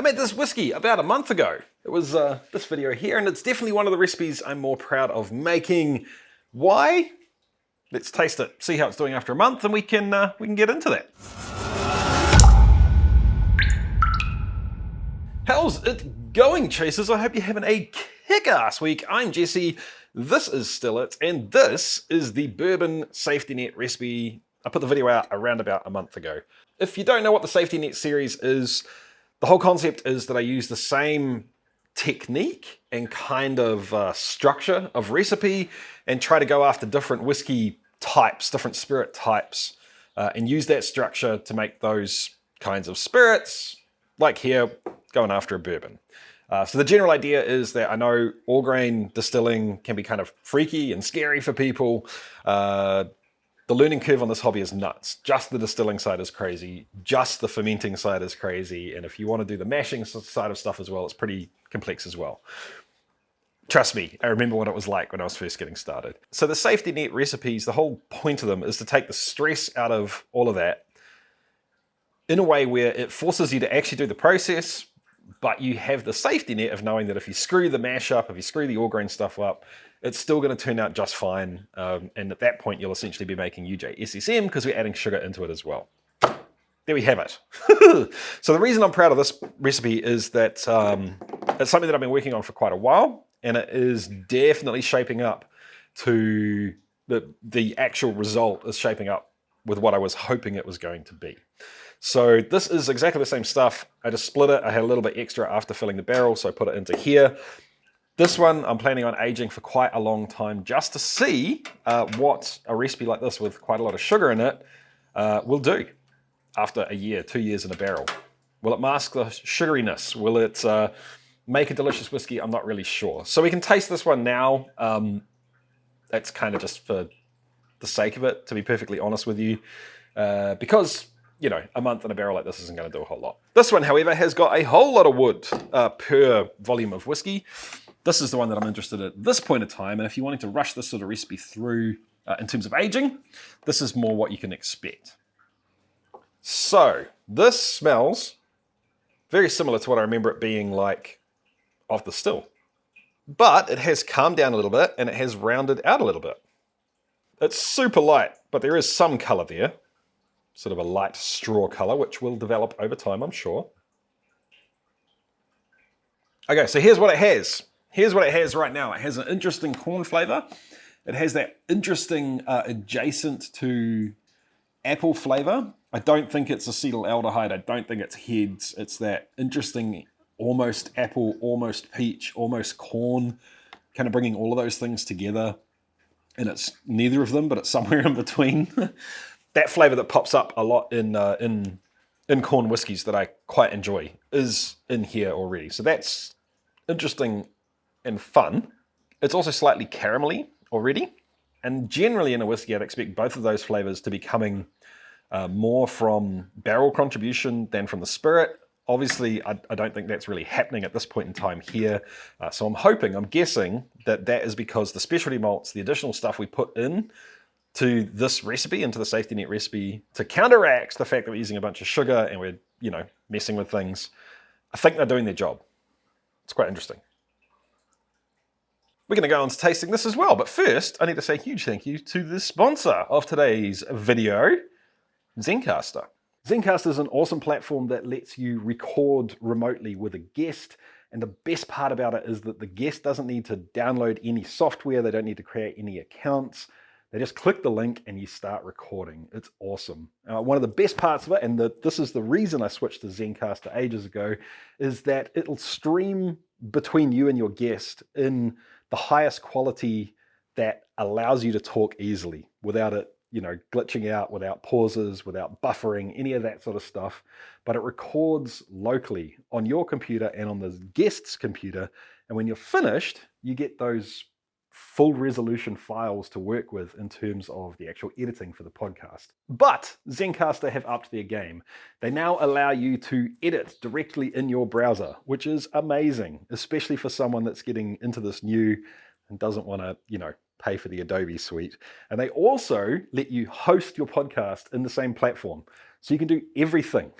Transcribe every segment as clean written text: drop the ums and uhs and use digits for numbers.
I made this whiskey about a month ago. It was this video here, and it's definitely one of the recipes I'm more proud of making. Why? Let's taste it, see how it's doing after a month, and we can get into that. How's it going, chasers? I hope you're having a kick-ass week. I'm Jesse, this is Still It, and this is the Bourbon Safety Net recipe. I put the video out around about a month ago. If you don't know what the Safety Net series is, the whole concept is that I use the same technique and kind of structure of recipe and try to go after different whiskey types, different spirit types, and use that structure to make those kinds of spirits, like here, going after a bourbon. So the general idea is that I know all grain distilling can be kind of freaky and scary for people. The learning curve on this hobby is nuts. Just the distilling side is crazy. Just the fermenting side is crazy. And if you want to do the mashing side of stuff as well, it's pretty complex as well. Trust me, I remember what it was like when I was first getting started. So the Safety Net recipes, the whole point of them is to take the stress out of all of that in a way where it forces you to actually do the process, but you have the safety net of knowing that if you screw the mash up, if you screw the all grain stuff up, it's still going to turn out just fine. And at that point, you'll essentially be making UJSSM because we're adding sugar into it as well. There we have it. So the reason I'm proud of this recipe is that it's something that I've been working on for quite a while, and it is definitely shaping up to the actual result is shaping up with what I was hoping it was going to be. So this is exactly the same stuff. I just split it. I had a little bit extra after filling the barrel, so I put it into here. This one I'm planning on aging for quite a long time just to see what a recipe like this with quite a lot of sugar in it will do after a year, 2 years in a barrel. Will it mask the sugariness? Will it make a delicious whiskey? I'm not really sure. So we can taste this one now. That's kind of just for the sake of it, to be perfectly honest with you, because you know, a month in a barrel like this isn't going to do a whole lot. This one, however, has got a whole lot of wood per volume of whiskey. This is the one that I'm interested in at this point in time, and if you're wanting to rush this sort of recipe through in terms of aging, this is more what you can expect. So, this smells very similar to what I remember it being like off the still. But it has calmed down a little bit, and it has rounded out a little bit. It's super light, but there is some colour there. Sort of a light straw color, which will develop over time, I'm sure. Okay, so here's what it has. Here's what it has right now. It has an interesting corn flavor. It has that interesting adjacent to apple flavor. I don't think it's acetylaldehyde. I don't think it's heads. It's that interesting almost apple, almost peach, almost corn, kind of bringing all of those things together. And it's neither of them, but it's somewhere in between. That flavor that pops up a lot in corn whiskies that I quite enjoy is in here already. So that's interesting and fun. It's also slightly caramelly already. And generally in a whiskey, I'd expect both of those flavors to be coming more from barrel contribution than from the spirit. Obviously, I don't think that's really happening at this point in time here. So I'm guessing that is because the specialty malts, the additional stuff we put in to this recipe, into the Safety Net recipe, to counteract the fact that we're using a bunch of sugar and we're, you know, messing with things. I think they're doing their job. It's quite interesting. We're going to go on to tasting this as well, but first I need to say a huge thank you to the sponsor of today's video, Zencastr. Zencastr is an awesome platform that lets you record remotely with a guest, and the best part about it is that the guest doesn't need to download any software, they don't need to create any accounts. They just click the link and you start recording. It's awesome. One of the best parts of it, and this is the reason I switched to Zencastr ages ago, is that it'll stream between you and your guest in the highest quality that allows you to talk easily without it, you know, glitching out, without pauses, without buffering, any of that sort of stuff. But it records locally on your computer and on the guest's computer. And when you're finished, you get those full resolution files to work with in terms of the actual editing for the podcast. But Zencastr have upped their game. They now allow you to edit directly in your browser, which is amazing, especially for someone that's getting into this new and doesn't want to, you know, pay for the Adobe suite. And they also let you host your podcast in the same platform. So you can do everything,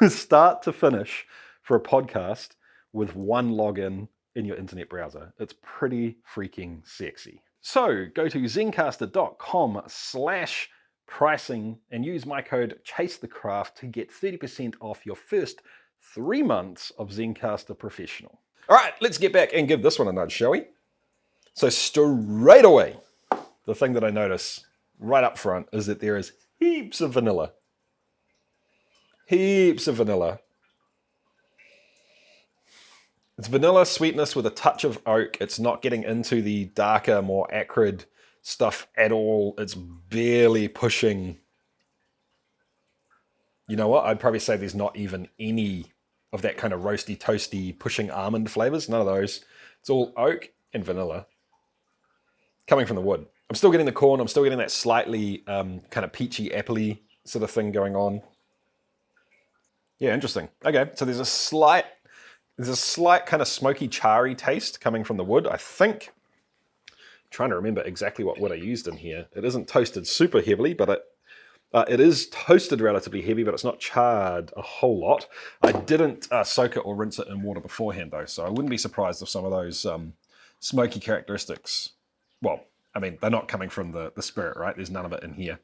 start to finish, for a podcast with one login in your internet browser. It's pretty freaking sexy. So go to zencastr.com/pricing and use my code CHASETHECRAFT to get 30% off your first 3 months of Zencastr Professional. All right, let's get back and give this one a nudge, shall we? So straight away, the thing that I notice right up front is that there is heaps of vanilla. Heaps of vanilla. It's vanilla sweetness with a touch of oak. It's not getting into the darker, more acrid stuff at all. It's barely pushing. You know what? I'd probably say there's not even any of that kind of roasty, toasty, pushing almond flavors. None of those. It's all oak and vanilla coming from the wood. I'm still getting the corn. I'm still getting that slightly kind of peachy, appley sort of thing going on. Yeah, interesting. Okay, so there's a slight kind of smoky, charry taste coming from the wood, I think. I'm trying to remember exactly what wood I used in here. It isn't toasted super heavily, but it is toasted relatively heavy, but it's not charred a whole lot. I didn't soak it or rinse it in water beforehand, though, so I wouldn't be surprised if some of those smoky characteristics, well, I mean, they're not coming from the spirit, right? There's none of it in here.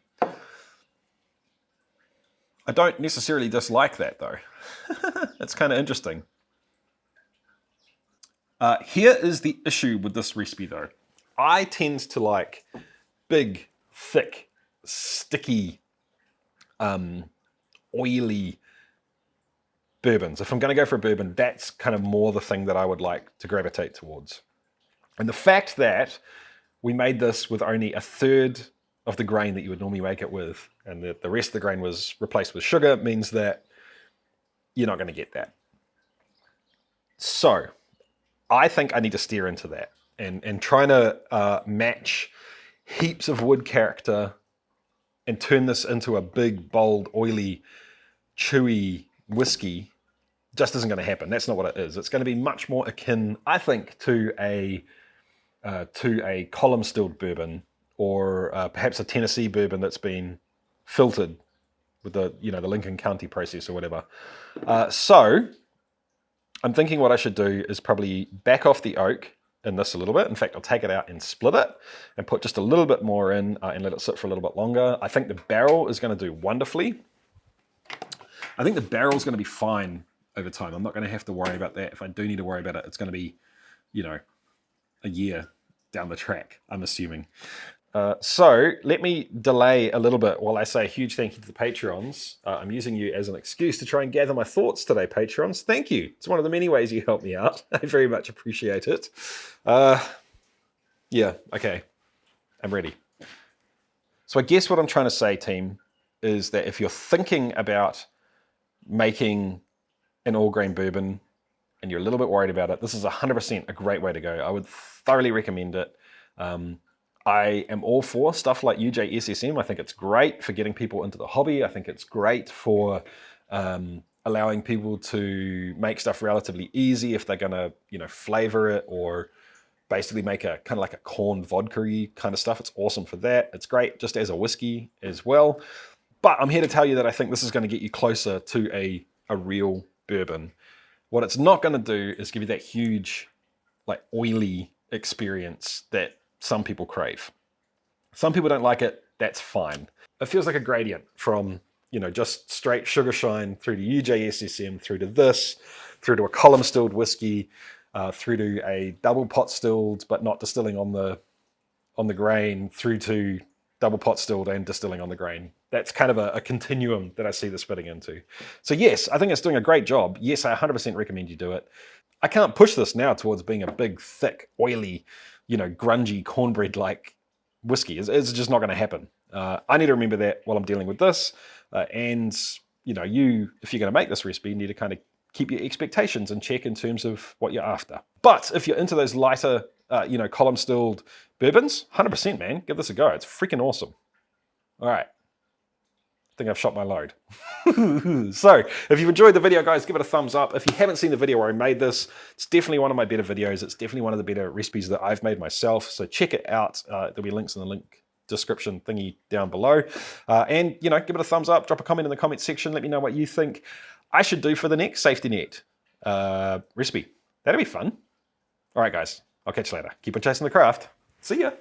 I don't necessarily dislike that, though. It's kind of interesting. Here is the issue with this recipe, though. I tend to like big, thick, sticky, oily bourbons. If I'm going to go for a bourbon, that's kind of more the thing that I would like to gravitate towards. And the fact that we made this with only a third of the grain that you would normally make it with, and the rest of the grain was replaced with sugar, means that you're not going to get that. So I think I need to steer into that and trying to match heaps of wood character and turn this into a big, bold, oily, chewy whiskey just isn't going to happen. That's not what it is. It's going to be much more akin, I think, to a column stilled bourbon, or perhaps a Tennessee bourbon that's been filtered with the Lincoln County process or whatever. So I'm thinking what I should do is probably back off the oak in this a little bit. In fact, I'll take it out and split it and put just a little bit more in and let it sit for a little bit longer. I think the barrel is going to do wonderfully. I think the barrel is going to be fine over time. I'm not going to have to worry about that. If I do need to worry about it, it's going to be, a year down the track, I'm assuming. So let me delay a little bit while I say a huge thank you to the Patreons. I'm using you as an excuse to try and gather my thoughts today, Patreons. Thank you. It's one of the many ways you help me out. I very much appreciate it. Yeah, okay. I'm ready. So I guess what I'm trying to say, team, is that if you're thinking about making an all-grain bourbon and you're a little bit worried about it, this is 100% a great way to go. I would thoroughly recommend it. I am all for stuff like UJSSM. I think it's great for getting people into the hobby. I think it's great for allowing people to make stuff relatively easy if they're going to, flavor it or basically make a kind of like a corn vodka-y kind of stuff. It's awesome for that. It's great just as a whiskey as well. But I'm here to tell you that I think this is going to get you closer to a real bourbon. What it's not going to do is give you that huge, oily experience that some people crave. Some people don't like it. That's fine. It feels like a gradient from, just straight sugar shine through to UJSSM, through to this, through to a column stilled whiskey, through to a double pot stilled but not distilling on the grain, through to double pot stilled and distilling on the grain. That's kind of a continuum that I see this fitting into. So yes, I think it's doing a great job. Yes, I 100% recommend you do it. I can't push this now towards being a big, thick, oily, grungy cornbread-like whiskey. It's just not going to happen. I need to remember that while I'm dealing with this. And you, if you're going to make this recipe, you need to kind of keep your expectations in check in terms of what you're after. But if you're into those lighter, column stilled bourbons, 100%, man, give this a go. It's freaking awesome. All right. I think I've shot my load. So if you've enjoyed the video, guys, give it a thumbs up. If you haven't seen the video where I made this, it's definitely one of my better videos. It's definitely one of the better recipes that I've made myself. So check it out. There'll be links in the link description thingy down below. And, give it a thumbs up. Drop a comment in the comment section. Let me know what you think I should do for the next safety net. recipe. That'd be fun. All right, guys. I'll catch you later. Keep on chasing the craft. See ya.